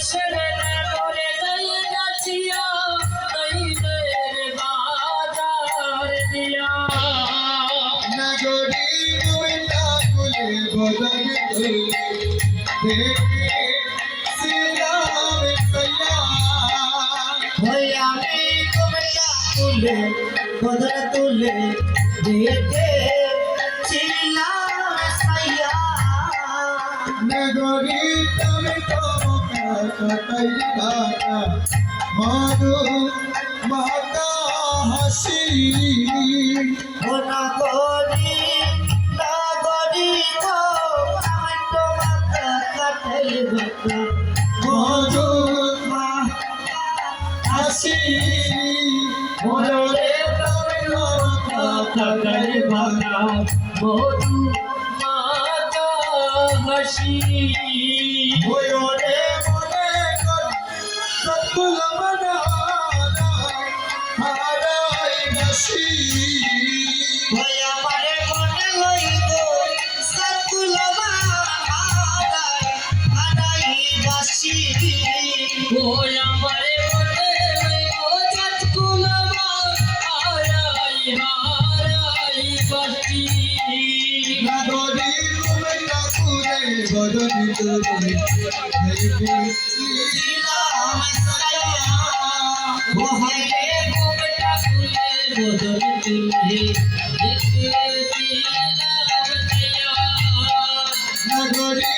সেরে করে তাই নাচিয়া তাই রে বাজার দিয়া নগরী গুমটা কুলে বদন তুলে দেখে শ্রীরাম সৈয়া আমি গুমটা কুলে বদন তুলে দেখে ছিলাম সাইয়া নগরী তুমি কাটাই ভাটা মধু মাতা হাসি নাগরি নাগরি গো আমি তোমাকে কাটাই ভাটা মধু হাসি মনে কাটাই ভাটা মধু মাতা হাসি ওরে মনে কর সকুল মনানা হারাই বসি আমারে মনে হইব সকুলমা হারাই বাসি ওই আমারে মনে ও জাতকুলমা হারাই হারাই বাসি নগরী কুমটা কুলে বদন তুলে দেখে ছিলাম সাইয়া ওহাইরে ঘুমটা খুলে বদন তুলে দেখেছিলাম দিয়া নগরী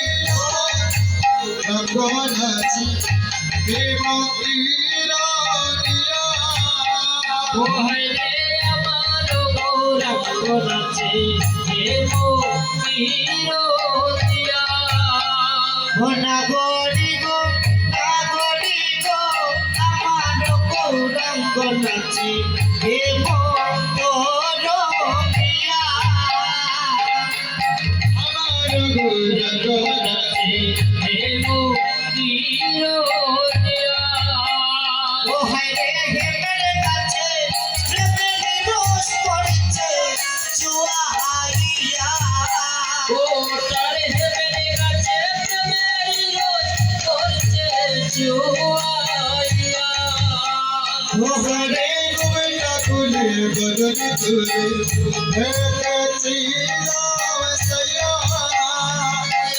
রঙ্গনাচি দেবীরা ওহাইরে আমার গৌরঙ্গ নাচে হে মোহিরো দিয়া নাগরি গো আমার গৌরাঙ্গ নাচে হে মঙ্গলিয়া আমার গৌরঙ্গ নাচে হে মোহিরো দিয়া ও হায়রে হেমের কাছে প্রেমের রোষ পড়ছে চুয়াইয়া ও তারে হেবেনে গাছে প্রেমের রোজ করছে জুয়াইয়া ও হায়রে কুমটা কুলে বদন তুলে দেখেছি রাম সৈয়া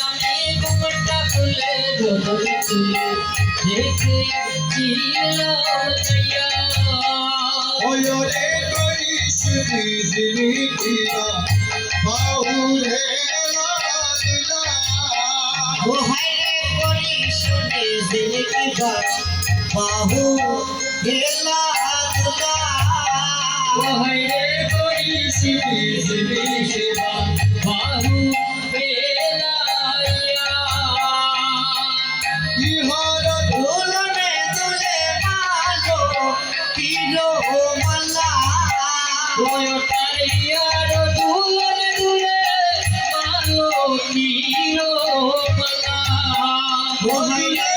আমি ঘুমটা খুলে বদল তুলে দেখেছিলাম দিয়া ওরে করিস জিনিকিরা বাহুরে লাগলা ও হায়রে করি শুনে জিনকি বাহু গেলা দুলা ওহাইরে করিস বিজলি সেবা বাহু বেলাইয়া ইহার দুলনে দুলে মালো পিলো মালা ওই তারিয়ার দুলনে দুলে মালো কিরো মালা ও হায়রে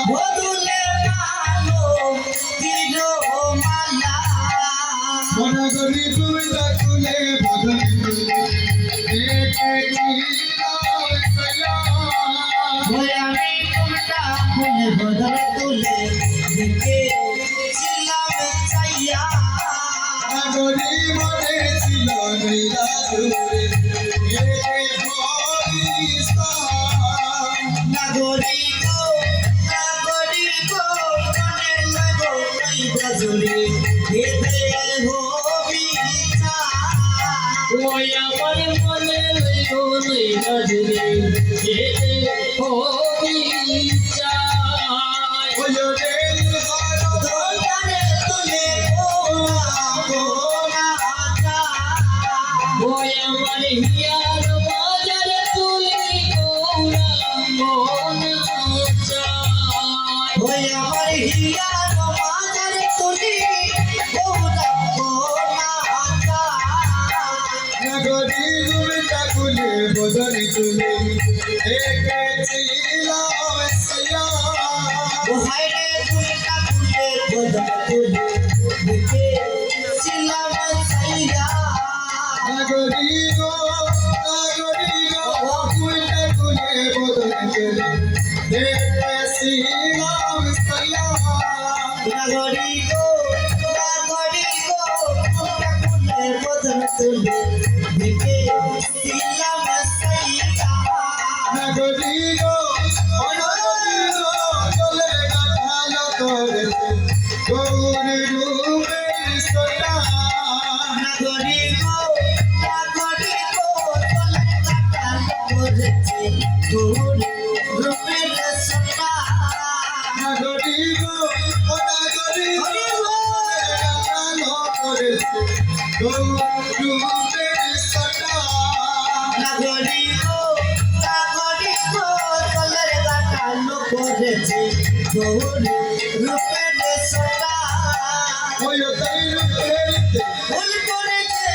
বদুলে মালো পিলো মালা মনগরি কুমটা কুলে বদন তুলে দেখেছি রাম সৈয়া আমি কুমটা খুলে বদল তুলে দেখে ছিলাম চাইয়া নগরী মনে ছিল নিরাজুরে এ হরিস্তা নাগরি গো মনে লাগো নাই বাজুরে হেতে হবি চা ওই আমার মনে লইও লই নজরে যেতে হবি চাই ওরে হার দোকানে তুলে পোলা পোলা চা ওই আমার হিয়ার বাজারে তুলি গৌরা মনা চাই ওই আমার হিয়ার বাজারে তুলি পোলা পোলা চা নগরী কুমটা কুলে বদন তুলে দেখেছি রাম সৈয়া ও হায়রে কুমটা কুলে বদল তুলে দেখে ছিলাম সাইয়া নগরী গো কুমটা দেখেছিলাম সাইয়া নাগরি গো ফুলটা খুলে বদন তুলে দেখেছিলাম সাইয়া নগরী গো অনগরী গো চলে গাথালো করেছে গৌর রূপের সটা নাগরি গো চলে কাটাল করেছে তোর রূপের সটা নগরী গো অনগরী গো গাথালো করেছে গৌর রূপের সটা নাগরি গো চলে কাটাল করেছে তোর রূপের সটা ওই তাই রূপেরিতে ভুল করেছে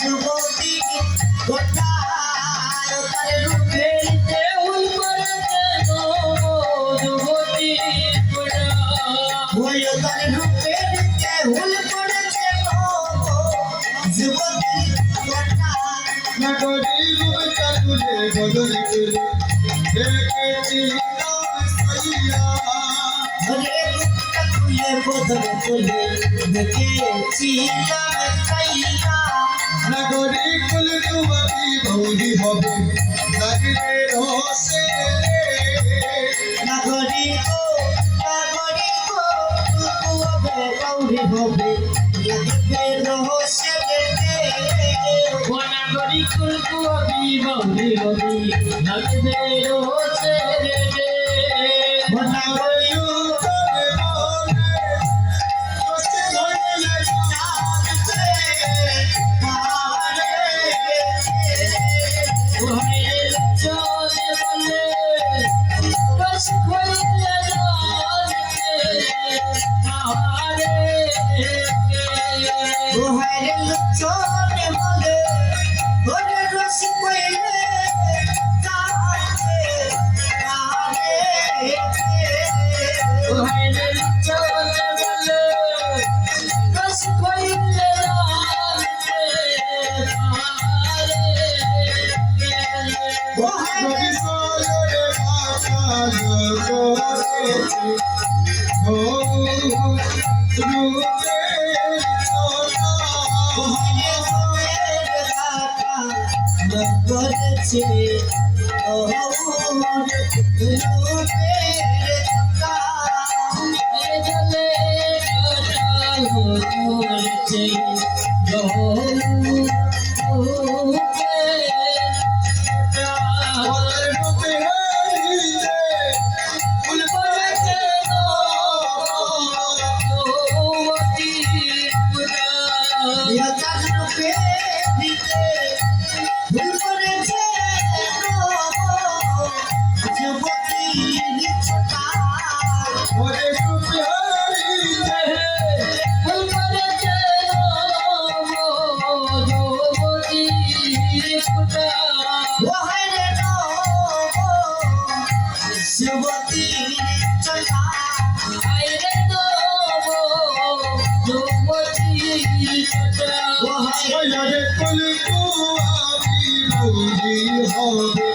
যুবতী কোথায় তার রূপের দেউল করতে যুবতী পুরা ওই তার রূপের ভুল করেছে যুবতী কোথায় নগরী রূপটা তুলে বদলে তুলে দেখেছিলাম সাইয়া ঘরে মুখটা খুলে বদল তুলে দেখেছিলাম সাইয়া নগরী কুল তোমারি ভৌরি হবে লাগবে রসে নাগরি গো হবে গৌরী হবে লাগবে রহস্য দেখতে নাগরি কুলকু অবি বলি বলি লাগবে রোছে রে নাগরি তবে বলে রসে ধরে ওহে চলে বলে রস খইলে জানতে আরে ওহারে লুচনে বলে ওরে রস কইলে তাতে আরে ওহে চলে বলে রস খইলে জানতে ওহারে নদী সরে বাঁচালো করেছে রূপের সটা করেছে জলে করছে ওদের রূপে হারিয়ে ফুল পড়েছে ওদের রূপে হারিয়ে শিবতী চলা ওদের কুল কুয়ারি ভৌরি হবে